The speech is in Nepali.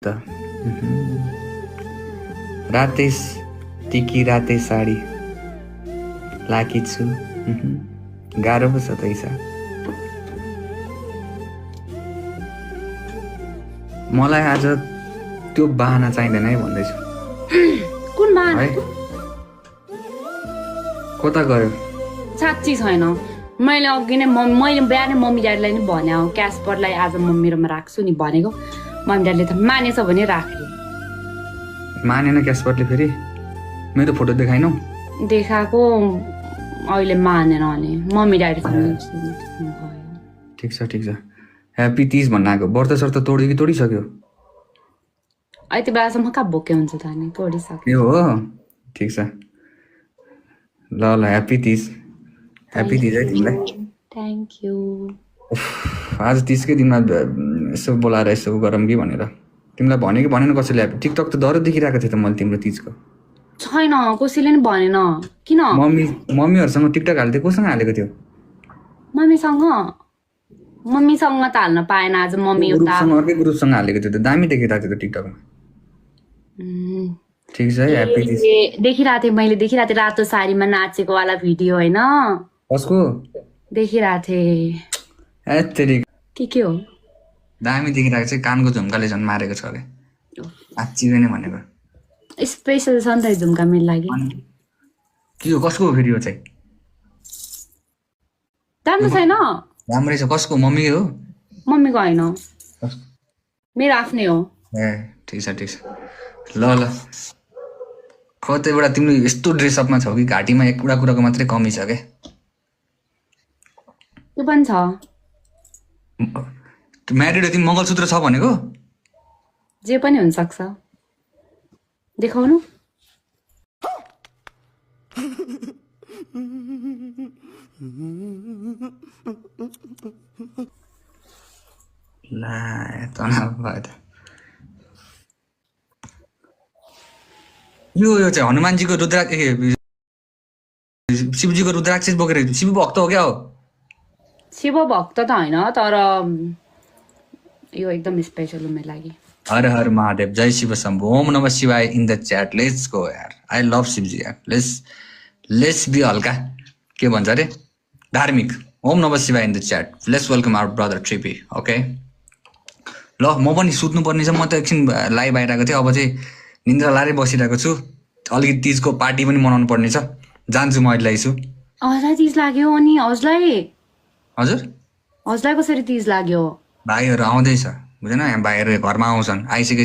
त रातै टिकी रातै साडी लाकी छु। गाह्रो पो छ त ईसा। मलाई आज त्यो बाहना चाहिँदैन है भन्दैछु। कुन बाहना? है कता गयो? साँच्ची छैन। मैले अघि नै मैले बिहानै मम्मी ड्याडीलाई नि भने क्यासपरलाई आज म मेरोमा राख्छु नि भनेको। मम्मी ड्याडीले त मानेछ भने राख्यो। मानेन क्यासपरले फेरि? मेरो फोटो देखाइनौ? देखाएको अहिले मानेन भने मम्मी ड्याडीसँग ठिक छ ठिक छ। ह्याप्पी तिज भन्न आएको। व्रत सर्त तोड्यो कि तोडिसक्यो? यति बेलासम्म कहाँ बोके हुन्छ त नि तोडिसक्यो। ए हो ठिक छ। ल ल ह्याप्पी तिज। ह्याप्पी तिज है तिमीलाई। Thank you. आज तिजकै दिनमा यसो बोलाएर यसो गरौँ कि भनेर। तिमीलाई भने कि भनेन कसैले? टिकटक त डर देखिरहेको थियो त मैले तिम्रो तिजको। छैन कसैले नि भनेन। किन? मम्मीहरूसँग टिकटक हाल्दै कोसँग हालेको थियो? मम्मीसँग त हाल्न पाएन। आज मम्मी उता अर्कै ग्रुपसँग हालेको थियो त। दामी देखिरहेको थियो त टिकटकमा। ठिक छ है ह्याप्पी तिज। देखिरहेको थिएँ मैले देखिरहेको थिएँ रातो साडीमा नाचेको वाला भिडियो होइन कसको? देखिरहेको थिएँ। के हो? दामी देखिरहेको चाहिँ कानको झुम्काले झन् मारेको छ अरे। साँच्चीकै नै भनेको। स्पेसल छ नि त झुम्का मेरो लागि। के हो कसको हो फेरि यो चाहिँ? राम्रो छैन? राम्रै छ। कसको? मम्मी हो? मम्मीको होइन मेरो आफ्नै हो। ए ठिक छ ठिक छ। ल ल कतैबाट तिम्रो यस्तो ड्रेसअपमा छौ कि घाँटीमा एउटा कुराको मात्रै कमी छ क्या। त्यो पनि छ। म्यारिड हो तिमी? मङ्गलसूत्र छ भनेको? जे पनि हुनसक्छ। देखाउनु? ला तनाव भयो त। यो चाहिँ हनुमानजीको रुद्राक्ष शिवजीको रुद्राक्ष बोकेर शिव भक्त हो क्या हो? शिव भक्त त होइन तर यो एकदम स्पेसल हो मेरो लागि। हर हर महादेव जय शिव शम्भु ओम नमः शिवाय in the chat. Let's go यार। आई लभ शिवजी यार। लेट्स बी हल्का के भन्छ अरे धार्मिक। ओम नमः शिवाय in the chat. Let's welcome our brother Trippy. Okay ल म पनि सुत्नु पर्ने छ। म त एकछिन लाइभ आइरहेको थिएँ। अब चाहिँ निन्द्रा लारै बसिरहेको छु। अलिकति तिजको पार्टी पनि मनाउनु पर्ने छ। जान्छु म अहिले छु। हजुरलाई तिज लाग्यो? अनि हजुरलाई हजुर कसरी तिज लाग्यो? भाइहरू आउँदैछ बुझेन? यहाँ भाइहरू घरमा आउँछन्। आइसके